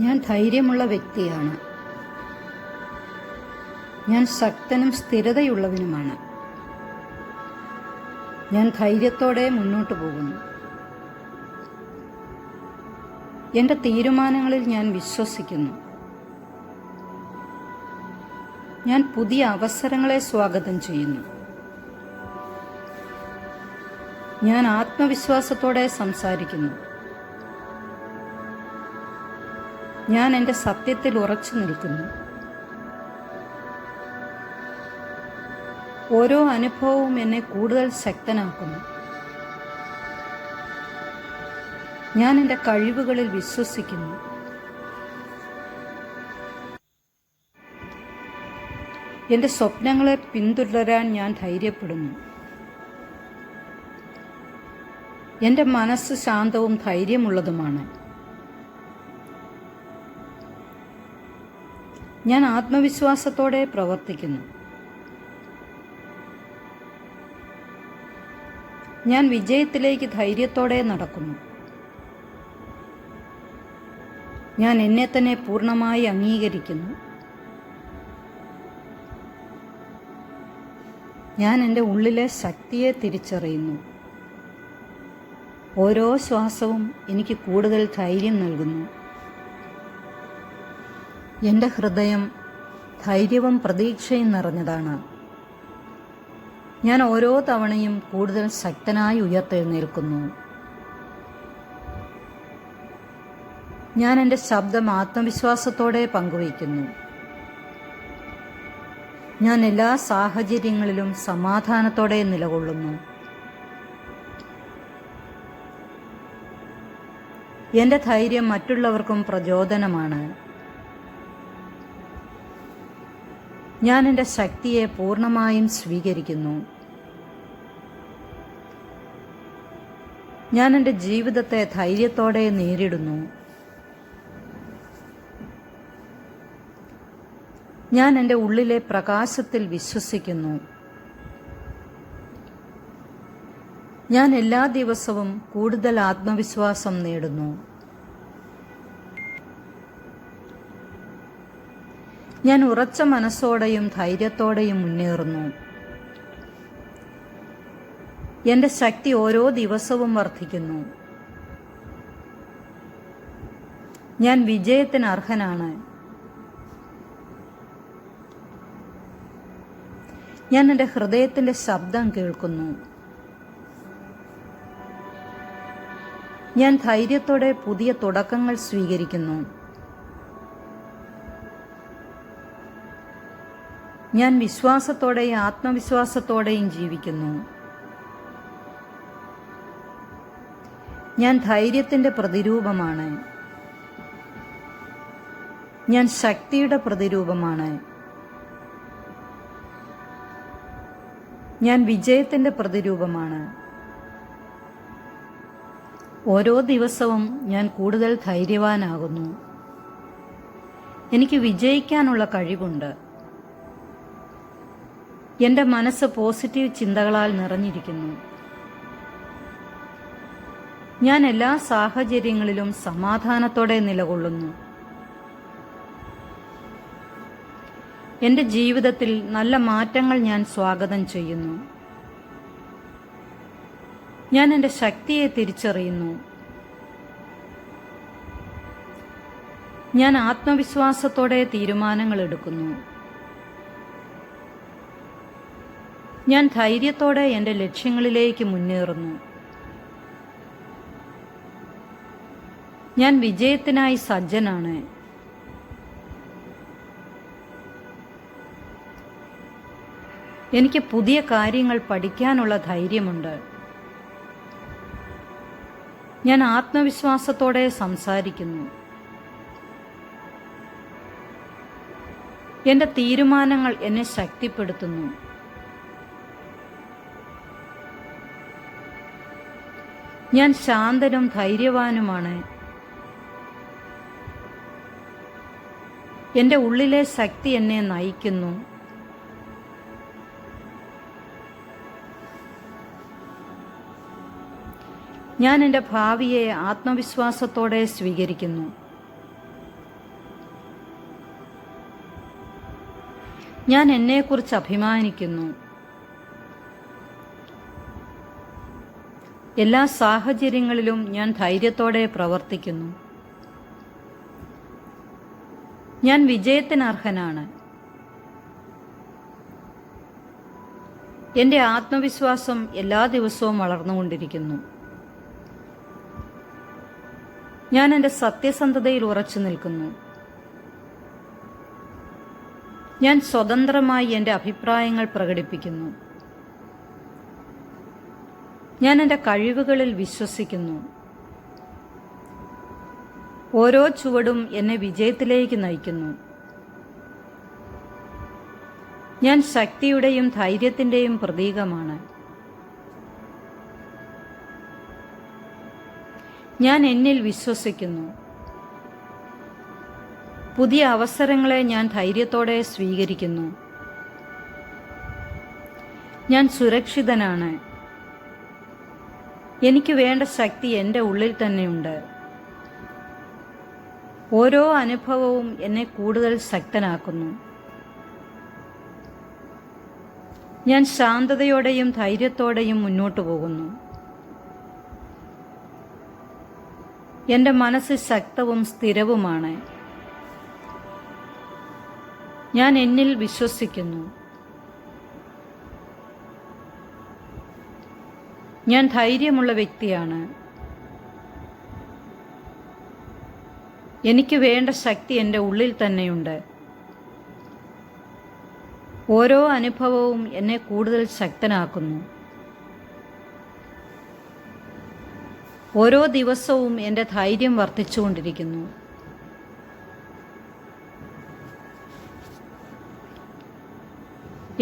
ഞാൻ ധൈര്യമുള്ള വ്യക്തിയാണ്. ഞാൻ ശക്തനും സ്ഥിരതയുള്ളവനുമാണ്. ഞാൻ ധൈര്യത്തോടെ മുന്നോട്ട് പോകുന്നു. എൻ്റെ തീരുമാനങ്ങളിൽ ഞാൻ വിശ്വസിക്കുന്നു. ഞാൻ പുതിയ അവസരങ്ങളെ സ്വാഗതം ചെയ്യുന്നു. ഞാൻ ആത്മവിശ്വാസത്തോടെ സംസാരിക്കുന്നു. ഞാൻ എൻ്റെ സത്യത്തിൽ ഉറച്ചു നിൽക്കുന്നു. ഓരോ അനുഭവവും എന്നെ കൂടുതൽ ശക്തനാക്കുന്നു. ഞാൻ എൻ്റെ കഴിവുകളിൽ വിശ്വസിക്കുന്നു. എൻ്റെ സ്വപ്നങ്ങളെ പിന്തുടരാൻ ഞാൻ ധൈര്യപ്പെടുന്നു. എൻ്റെ മനസ്സ് ശാന്തവും ധൈര്യമുള്ളതുമാണ്. ഞാൻ ആത്മവിശ്വാസത്തോടെ പ്രവർത്തിക്കുന്നു. ഞാൻ വിജയത്തിലേക്ക് ധൈര്യത്തോടെ നടക്കുന്നു. ഞാൻ എന്നെ തന്നെ പൂർണ്ണമായി അംഗീകരിക്കുന്നു. ഞാൻ എൻ്റെ ഉള്ളിലെ ശക്തിയെ തിരിച്ചറിയുന്നു. ഓരോ ശ്വാസവും എനിക്ക് കൂടുതൽ ധൈര്യം നൽകുന്നു. എൻ്റെ ഹൃദയം ധൈര്യവും പ്രതീക്ഷയും നിറഞ്ഞതാണ്. ഞാൻ ഓരോ തവണയും കൂടുതൽ ശക്തനായി ഉയർത്തെഴുന്നേൽക്കുന്നു. ഞാൻ എൻ്റെ ശബ്ദം ആത്മവിശ്വാസത്തോടെ പങ്കുവയ്ക്കുന്നു. ഞാൻ എല്ലാ സാഹചര്യങ്ങളിലും സമാധാനത്തോടെ നിലകൊള്ളുന്നു. എൻ്റെ ധൈര്യം മറ്റുള്ളവർക്കും പ്രചോദനമാണ്. ഞാൻ എൻ്റെ ശക്തിയെ പൂർണ്ണമായും സ്വീകരിക്കുന്നു. ഞാൻ എൻ്റെ ജീവിതത്തെ ധൈര്യത്തോടെ നേരിടുന്നു. ഞാൻ എൻ്റെ ഉള്ളിലെ പ്രകാശത്തിൽ വിശ്വസിക്കുന്നു. ഞാൻ എല്ലാ ദിവസവും കൂടുതൽ ആത്മവിശ്വാസം നേടുന്നു. ഞാൻ ഉറച്ച മനസ്സോടെയും ധൈര്യത്തോടെയും മുന്നേറുന്നു. എൻ്റെ ശക്തി ഓരോ ദിവസവും വർദ്ധിക്കുന്നു. ഞാൻ വിജയത്തിന് അർഹനാണ്. ഞാൻ എൻ്റെ ഹൃദയത്തിൻ്റെ ശബ്ദം കേൾക്കുന്നു. ഞാൻ ധൈര്യത്തോടെ പുതിയ തുടക്കങ്ങൾ സ്വീകരിക്കുന്നു. ഞാൻ വിശ്വാസത്തോടെയും ആത്മവിശ്വാസത്തോടെയും ജീവിക്കുന്നു. ഞാൻ ധൈര്യത്തിൻ്റെ പ്രതിരൂപമാണ്. ഞാൻ ശക്തിയുടെ പ്രതിരൂപമാണ്. ഞാൻ വിജയത്തിൻ്റെ പ്രതിരൂപമാണ്. ഓരോ ദിവസവും ഞാൻ കൂടുതൽ ധൈര്യവാനാകുന്നു. എനിക്ക് വിജയിക്കാനുള്ള കഴിവുണ്ട്. എൻ്റെ മനസ്സ് പോസിറ്റീവ് ചിന്തകളാൽ നിറഞ്ഞിരിക്കുന്നു. ഞാൻ എല്ലാ സാഹചര്യങ്ങളിലും സമാധാനത്തോടെ നിലകൊള്ളുന്നു. എൻ്റെ ജീവിതത്തിൽ നല്ല മാറ്റങ്ങൾ ഞാൻ സ്വാഗതം ചെയ്യുന്നു. ഞാൻ എൻ്റെ ശക്തിയെ തിരിച്ചറിയുന്നു. ഞാൻ ആത്മവിശ്വാസത്തോടെ തീരുമാനങ്ങൾ എടുക്കുന്നു. ഞാൻ ധൈര്യത്തോടെ എൻ്റെ ലക്ഷ്യങ്ങളിലേക്ക് മുന്നേറുന്നു. ഞാൻ വിജയത്തിനായി സജ്ജനാണ്. എനിക്ക് പുതിയ കാര്യങ്ങൾ പഠിക്കാനുള്ള ധൈര്യമുണ്ട്. ഞാൻ ആത്മവിശ്വാസത്തോടെ സംസാരിക്കുന്നു. എൻ്റെ തീരുമാനങ്ങൾ എന്നെ ശക്തിപ്പെടുത്തുന്നു. ഞാൻ ശാന്തനും ധൈര്യവാനുമാണ്. എൻ്റെ ഉള്ളിലെ ശക്തി എന്നെ നയിക്കുന്നു. ഞാൻ എൻ്റെ ഭാവിയെ ആത്മവിശ്വാസത്തോടെ സ്വീകരിക്കുന്നു. ഞാൻ എന്നെക്കുറിച്ച് അഭിമാനിക്കുന്നു. എല്ലാ സാഹചര്യങ്ങളിലും ഞാൻ ധൈര്യത്തോടെ പ്രവർത്തിക്കുന്നു. ഞാൻ വിജയത്തിന് അർഹനാണ്. എൻ്റെ ആത്മവിശ്വാസം എല്ലാ ദിവസവും വളർന്നുകൊണ്ടിരിക്കുന്നു. ഞാൻ എൻ്റെ സത്യസന്ധതയിൽ ഉറച്ചു നിൽക്കുന്നു. ഞാൻ സ്വതന്ത്രമായി എൻ്റെ അഭിപ്രായങ്ങൾ പ്രകടിപ്പിക്കുന്നു. ഞാൻ എൻ്റെ കഴിവുകളിൽ വിശ്വസിക്കുന്നു. ഓരോ ചുവടും എന്നെ വിജയത്തിലേക്ക് നയിക്കുന്നു. ഞാൻ ശക്തിയുടെയും ധൈര്യത്തിൻ്റെയും പ്രതീകമാണ്. ഞാൻ എന്നിൽ വിശ്വസിക്കുന്നു. പുതിയ അവസരങ്ങളെ ഞാൻ ധൈര്യത്തോടെ സ്വീകരിക്കുന്നു. ഞാൻ സുരക്ഷിതനാണ്. എനിക്ക് വേണ്ട ശക്തി എൻ്റെ ഉള്ളിൽ തന്നെയുണ്ട്. ഓരോ അനുഭവവും എന്നെ കൂടുതൽ ശക്തനാക്കുന്നു. ഞാൻ ശാന്തതയോടെയും ധൈര്യത്തോടെയും മുന്നോട്ടു പോകുന്നു. എൻ്റെ മനസ്സ് ശക്തവും സ്ഥിരവുമാണ്. ഞാൻ എന്നിൽ വിശ്വസിക്കുന്നു. ഞാൻ ധൈര്യമുള്ള വ്യക്തിയാണ്. എനിക്ക് വേണ്ട ശക്തി എൻ്റെ ഉള്ളിൽ തന്നെയുണ്ട്. ഓരോ അനുഭവവും എന്നെ കൂടുതൽ ശക്തനാക്കുന്നു. ഓരോ ദിവസവും എൻ്റെ ധൈര്യം വർദ്ധിച്ചുകൊണ്ടിരിക്കുന്നു.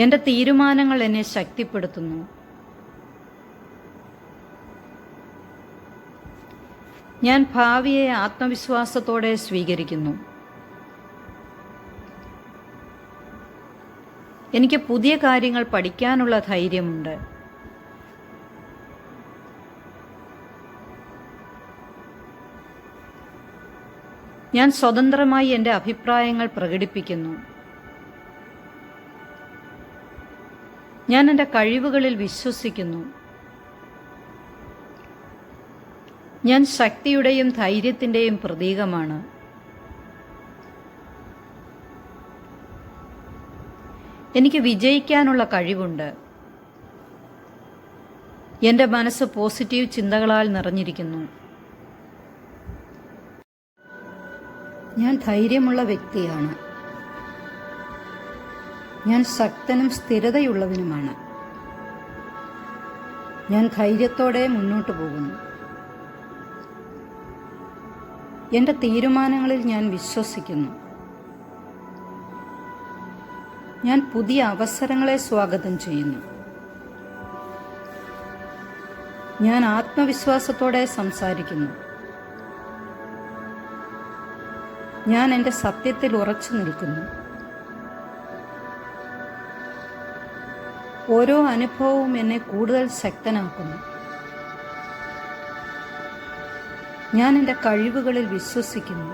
എൻ്റെ തീരുമാനങ്ങൾ എന്നെ ശക്തിപ്പെടുത്തുന്നു. ഞാൻ ഭാവിയെ ആത്മവിശ്വാസത്തോടെ സ്വീകരിക്കുന്നു. എനിക്ക് പുതിയ കാര്യങ്ങൾ പഠിക്കാനുള്ള ധൈര്യമുണ്ട്. ഞാൻ സ്വതന്ത്രമായി എൻ്റെ അഭിപ്രായങ്ങൾ പ്രകടിപ്പിക്കുന്നു. ഞാൻ എൻ്റെ കഴിവുകളിൽ വിശ്വസിക്കുന്നു. ഞാൻ ശക്തിയുടെയും ധൈര്യത്തിൻ്റെയും പ്രതീകമാണ്. എനിക്ക് വിജയിക്കാനുള്ള കഴിവുണ്ട്. എൻ്റെ മനസ്സ് പോസിറ്റീവ് ചിന്തകളാൽ നിറഞ്ഞിരിക്കുന്നു. ഞാൻ ധൈര്യമുള്ള വ്യക്തിയാണ്. ഞാൻ ശക്തനും സ്ഥിരതയുള്ളവനുമാണ്. ഞാൻ ധൈര്യത്തോടെ മുന്നോട്ട് പോകുന്നു. എൻ്റെ തീരുമാനങ്ങളിൽ ഞാൻ വിശ്വസിക്കുന്നു. ഞാൻ പുതിയ അവസരങ്ങളെ സ്വാഗതം ചെയ്യുന്നു. ഞാൻ ആത്മവിശ്വാസത്തോടെ സംസാരിക്കുന്നു. ഞാൻ എൻ്റെ സത്യത്തിൽ ഉറച്ചു നിൽക്കുന്നു. ഓരോ അനുഭവവും എന്നെ കൂടുതൽ ശക്തനാക്കുന്നു. ഞാൻ എൻ്റെ കഴിവുകളിൽ വിശ്വസിക്കുന്നു.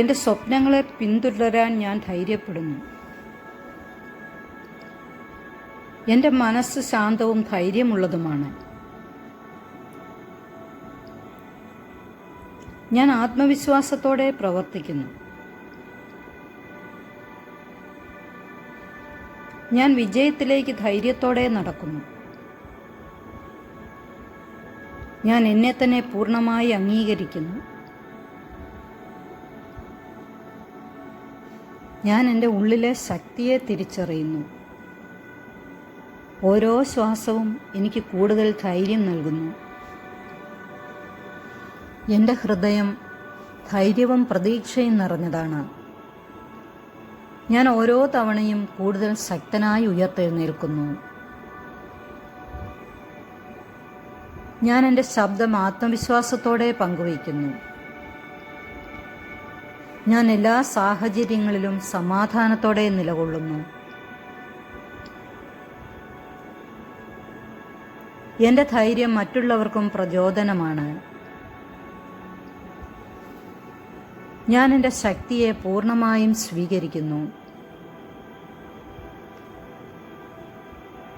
എൻ്റെ സ്വപ്നങ്ങളെ പിന്തുടരാൻ ഞാൻ ധൈര്യപ്പെടുന്നു. എൻ്റെ മനസ്സ് ശാന്തവും ധൈര്യമുള്ളതുമാണ്. ഞാൻ ആത്മവിശ്വാസത്തോടെ പ്രവർത്തിക്കുന്നു. ഞാൻ വിജയത്തിലേക്ക് ധൈര്യത്തോടെ നടക്കുന്നു. ഞാൻ എന്നെ തന്നെ പൂർണ്ണമായി അംഗീകരിക്കുന്നു. ഞാൻ എൻ്റെ ഉള്ളിലെ ശക്തിയെ തിരിച്ചറിയുന്നു. ഓരോ ശ്വാസവും എനിക്ക് കൂടുതൽ ധൈര്യം നൽകുന്നു. എൻ്റെ ഹൃദയം ധൈര്യവും പ്രതീക്ഷയും നിറഞ്ഞതാണ്. ഞാൻ ഓരോ തവണയും കൂടുതൽ ശക്തനായി ഉയർത്തെഴുന്നേൽക്കുന്നു. ഞാൻ എൻ്റെ ശബ്ദം ആത്മവിശ്വാസത്തോടെ പങ്കുവയ്ക്കുന്നു. ഞാൻ എല്ലാ സാഹചര്യങ്ങളിലും സമാധാനത്തോടെ നിലകൊള്ളുന്നു. എൻ്റെ ധൈര്യം മറ്റുള്ളവർക്കും പ്രചോദനമാണ്. ഞാൻ എൻ്റെ ശക്തിയെ പൂർണ്ണമായും സ്വീകരിക്കുന്നു.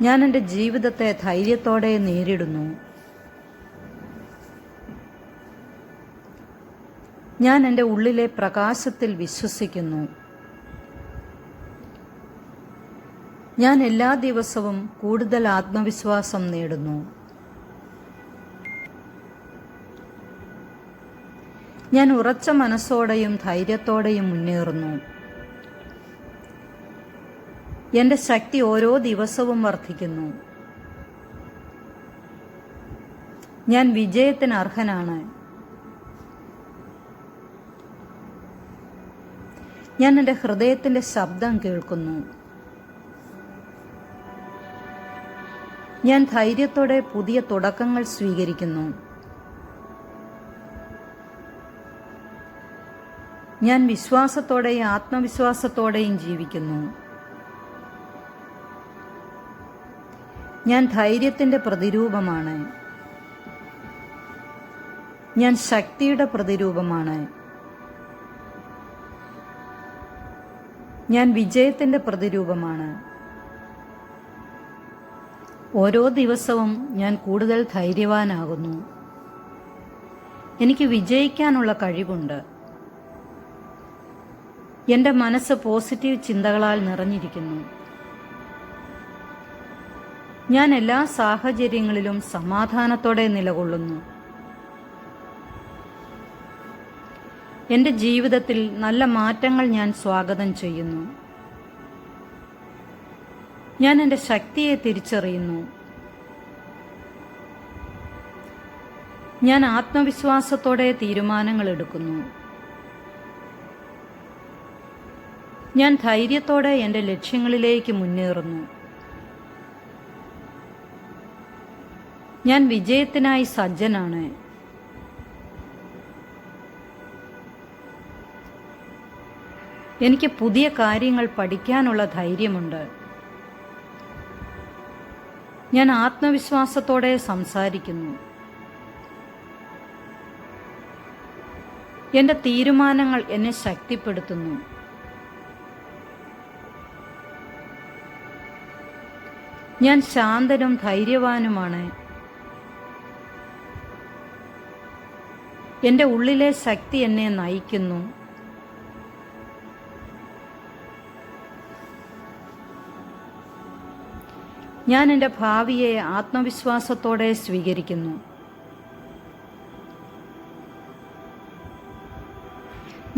ഞാൻ എൻ്റെ ജീവിതത്തെ ധൈര്യത്തോടെ നേരിടുന്നു. ഞാൻ എൻ്റെ ഉള്ളിലെ പ്രകാശത്തിൽ വിശ്വസിക്കുന്നു. ഞാൻ എല്ലാ ദിവസവും കൂടുതൽ ആത്മവിശ്വാസം നേടുന്നു. ഞാൻ ഉറച്ച മനസ്സോടെയും ധൈര്യത്തോടെയും മുന്നേറുന്നു. എൻ്റെ ശക്തി ഓരോ ദിവസവും വർദ്ധിക്കുന്നു. ഞാൻ വിജയത്തിന് അർഹനാണ്. ഞാൻ എൻ്റെ ഹൃദയത്തിൻ്റെ ശബ്ദം കേൾക്കുന്നു. ഞാൻ ധൈര്യത്തോടെ പുതിയ തുടക്കങ്ങൾ സ്വീകരിക്കുന്നു. ഞാൻ വിശ്വാസത്തോടെയും ആത്മവിശ്വാസത്തോടെയും ജീവിക്കുന്നു. ഞാൻ ധൈര്യത്തിൻ്റെ പ്രതിരൂപമാണ്. ഞാൻ ശക്തിയുടെ പ്രതിരൂപമാണ്. ഞാൻ വിജയത്തിൻ്റെ പ്രതിരൂപമാണ്. ഓരോ ദിവസവും ഞാൻ കൂടുതൽ ധൈര്യവാനാകുന്നു. എനിക്ക് വിജയിക്കാനുള്ള കഴിവുണ്ട്. എൻ്റെ മനസ്സ് പോസിറ്റീവ് ചിന്തകളാൽ നിറഞ്ഞിരിക്കുന്നു. ഞാൻ എല്ലാ സാഹചര്യങ്ങളിലും സമാധാനത്തോടെ നിലകൊള്ളുന്നു. എൻ്റെ ജീവിതത്തിൽ നല്ല മാറ്റങ്ങൾ ഞാൻ സ്വാഗതം ചെയ്യുന്നു. ഞാൻ എൻ്റെ ശക്തിയെ തിരിച്ചറിയുന്നു. ഞാൻ ആത്മവിശ്വാസത്തോടെ തീരുമാനങ്ങൾ എടുക്കുന്നു. ഞാൻ ധൈര്യത്തോടെ എൻ്റെ ലക്ഷ്യങ്ങളിലേക്ക് മുന്നേറുന്നു. ഞാൻ വിജയത്തിനായി സജ്ജനാണ്. എനിക്ക് പുതിയ കാര്യങ്ങൾ പഠിക്കാനുള്ള ധൈര്യമുണ്ട്. ഞാൻ ആത്മവിശ്വാസത്തോടെ സംസാരിക്കുന്നു. എൻ്റെ തീരുമാനങ്ങൾ എന്നെ ശക്തിപ്പെടുത്തുന്നു. ഞാൻ ശാന്തനും ധൈര്യവാനുമാണ്. എൻ്റെ ഉള്ളിലെ ശക്തി എന്നെ നയിക്കുന്നു. ഞാൻ എൻ്റെ ഭാവിയെ ആത്മവിശ്വാസത്തോടെ സ്വീകരിക്കുന്നു.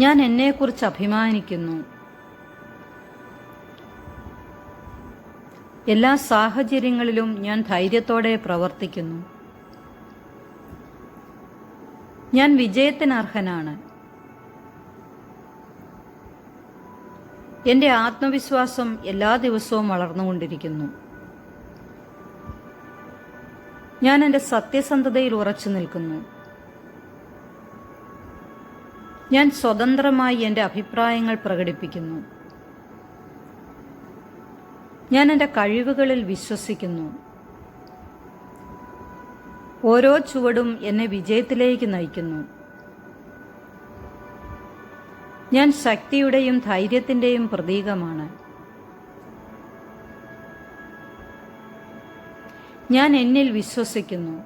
ഞാൻ എന്നെക്കുറിച്ച് അഭിമാനിക്കുന്നു. എല്ലാ സാഹചര്യങ്ങളിലും ഞാൻ ധൈര്യത്തോടെ പ്രവർത്തിക്കുന്നു. ഞാൻ വിജയത്തിന് അർഹനാണ്. എൻ്റെ ആത്മവിശ്വാസം എല്ലാ ദിവസവും വളർന്നുകൊണ്ടിരിക്കുന്നു. ഞാൻ എൻ്റെ സത്യസന്ധതയിൽ ഉറച്ചു നിൽക്കുന്നു. ഞാൻ സ്വതന്ത്രമായി എൻ്റെ അഭിപ്രായങ്ങൾ പ്രകടിപ്പിക്കുന്നു. ഞാൻ എൻ്റെ കഴിവുകളിൽ വിശ്വസിക്കുന്നു. ഓരോ ചുവടും എന്നെ വിജയത്തിലേക്ക് നയിക്കുന്നു. ഞാൻ ശക്തിയുടെയും ധൈര്യത്തിൻ്റെയും പ്രതീകമാണ്. ഞാൻ എന്നിൽ വിശ്വസിക്കുന്നു.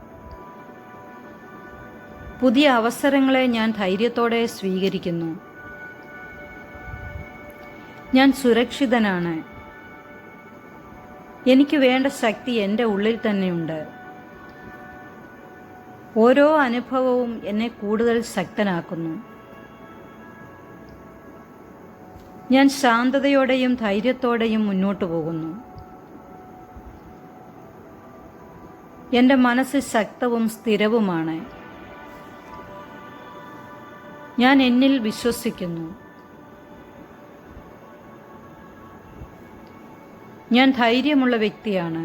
പുതിയ അവസരങ്ങളെ ഞാൻ ധൈര്യത്തോടെ സ്വീകരിക്കുന്നു. ഞാൻ സുരക്ഷിതനാണ്. എനിക്ക് വേണ്ട ശക്തി എൻ്റെ ഉള്ളിൽ തന്നെയുണ്ട്. ഓരോ അനുഭവവും എന്നെ കൂടുതൽ ശക്തനാക്കുന്നു. ഞാൻ ശാന്തതയോടെയും ധൈര്യത്തോടെയും മുന്നോട്ടു പോകുന്നു. എൻ്റെ മനസ്സ് ശക്തവും സ്ഥിരവുമാണ്. ഞാൻ എന്നിൽ വിശ്വസിക്കുന്നു. ഞാൻ ധൈര്യമുള്ള വ്യക്തിയാണ്.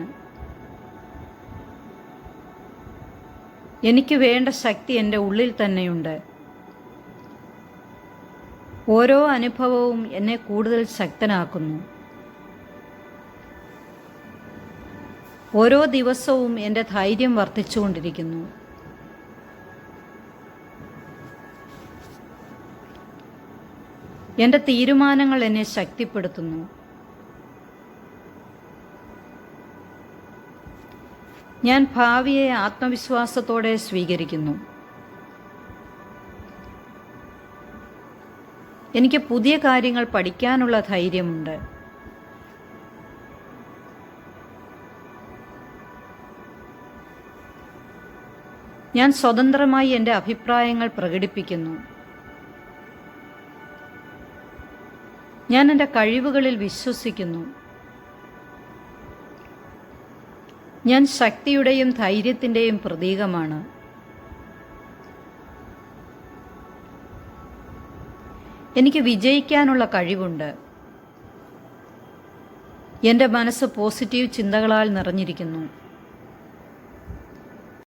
എനിക്ക് വേണ്ട ശക്തി എൻ്റെ ഉള്ളിൽ തന്നെയുണ്ട്. ഓരോ അനുഭവവും എന്നെ കൂടുതൽ ശക്തനാക്കുന്നു. ഓരോ ദിവസവും എൻ്റെ ധൈര്യം വർദ്ധിച്ചുകൊണ്ടിരിക്കുന്നു. എൻ്റെ തീരുമാനങ്ങൾ എന്നെ ശക്തിപ്പെടുത്തുന്നു. ഞാൻ ഭാവിയെ ആത്മവിശ്വാസത്തോടെ സ്വീകരിക്കുന്നു. എനിക്ക് പുതിയ കാര്യങ്ങൾ പഠിക്കാനുള്ള ധൈര്യമുണ്ട്. ഞാൻ സ്വതന്ത്രമായി എൻ്റെ അഭിപ്രായങ്ങൾ പ്രകടിപ്പിക്കുന്നു. ഞാൻ എൻ്റെ കഴിവുകളിൽ വിശ്വസിക്കുന്നു. ഞാൻ ശക്തിയുടെയും ധൈര്യത്തിൻ്റെയും പ്രതീകമാണ്. എനിക്ക് വിജയിക്കാനുള്ള കഴിവുണ്ട്. എൻ്റെ മനസ്സ് പോസിറ്റീവ് ചിന്തകളാൽ നിറഞ്ഞിരിക്കുന്നു.